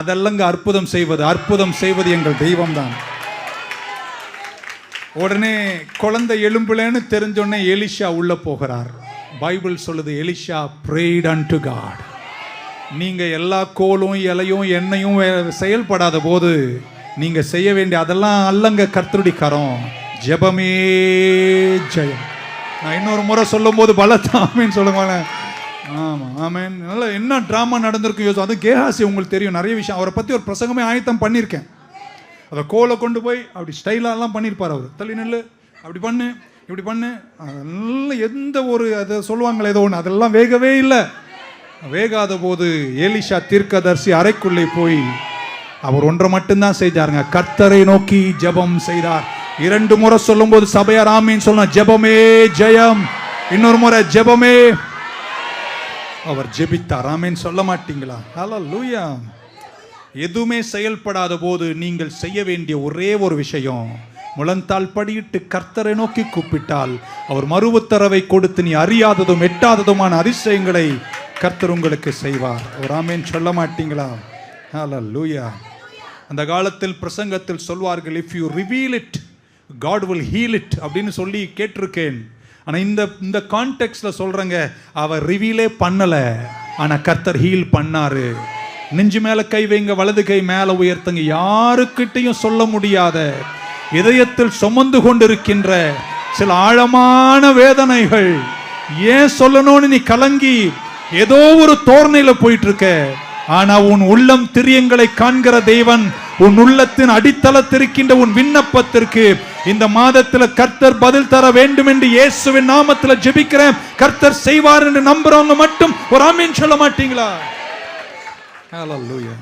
அதெல்லாம் அற்புதம் செய்வது எங்கள் தெய்வம் தான். உடனே குழந்தை எழும்புலன்னு தெரிஞ்சோடனே எலிஷா உள்ள போகிறார். பைபிள் சொல்லுது, எலிஷா prayed unto God. நீங்க எல்லா கோலும் இலையும் எண்ணெயும் செயல்படாத போது நீங்க செய்ய வேண்டிய அதெல்லாம் அல்லங்க கர்த்தருடைய கரம். ஜெபமே ஜெயம். நான் இன்னொரு முறை சொல்லும் போது பலத்தாமேன்னு சொல்லுவாங்க. ஆமா ஆமேன். நல்லா என்ன டிராமா நடந்திருக்கும் யோசிச்சு. அது கேஹாசி உங்களுக்கு தெரியும், நிறைய விஷயம் அவரை பத்தி ஒரு பிரசங்கமே ஆயத்தம் பண்ணியிருக்கேன். அதை கோலை கொண்டு போய் அப்படி ஸ்டைலாலாம் பண்ணியிருப்பார் அவர். தள்ளி நெல்லு, அப்படி பண்ணு, இப்படி பண்ணு, அதெல்லாம் எந்த ஒரு அதை சொல்லுவாங்களே ஏதோ ஒன்று, அதெல்லாம் வேகவே இல்லை. வேகாத போது எலிஷா தீர்க்கதரிசி அறைக்குள்ளே போய் அவர் ஒன்றை மட்டும்தான் செஞ்சாருங்க, கர்த்தரை நோக்கி ஜெபம் செய்தார். 2 முறை சொல்லும் போது சபையார் ஆமீன் சொல்லணும். ஜெபமே ஜெயம். இன்னொரு முறை ஜெபமே. அவர் ஜெபித்தார். ஆமீன் சொல்ல மாட்டீங்களா? ஹல்லேலூயா. எதுவுமே செயல்படாத போது நீங்கள் செய்ய வேண்டிய ஒரே ஒரு விஷயம், முழந்தாள் படியிட்டு கர்த்தரை நோக்கி கூப்பிட்டால் அவர் மறுவுத்தரவை கொடுத்து நீ அறியாததும் எட்டாததுமான அதிசயங்களை கர்த்தர் உங்களுக்கு செய்வார். ஒரு ஆமீன் சொல்ல மாட்டீங்களா? ஹல்லேலூயா. அந்த காலத்தில் பிரசங்கத்தில் சொல்வார்கள், if you reveal it God will heal it அப்படின்னு சொல்லி கேட்டிருக்கேன். ஆனால் இந்த கான்டெக்ட்ல சொல்றேங்க, அவர் ரிவீலே பண்ணல, ஆனால் கர்த்தர் ஹீல் பண்ணாரு. நெஞ்சு மேல கை வைங்க, வலது கை மேல உயர்த்துங்க. யாருக்கிட்டையும் சொல்ல முடியாத இதயத்தில் சுமந்து கொண்டிருக்கின்ற சில ஆழமான வேதனைகள் ஏன் சொல்லணும்னு நீ கலங்கி ஏதோ ஒரு தோரணையில போயிட்டு இருக்க. ஆனா உன் உள்ளம் திரியங்களை காண்கிற தேவன் உன் உள்ளத்தின் அடித்தளத்திருக்கின்ற உன் விண்ணப்பத்திற்கு இந்த மாதத்துல கர்த்தர் பதில் தர வேண்டும் என்று இயேசுவின் நாமத்துல ஜெபிக்கிறேன். கர்த்தர் செய்வார் என்று நம்புறவங்க மட்டும் ஒரு ஆமீன் சொல்ல மாட்டீங்களா? ஹல்லேலூயா.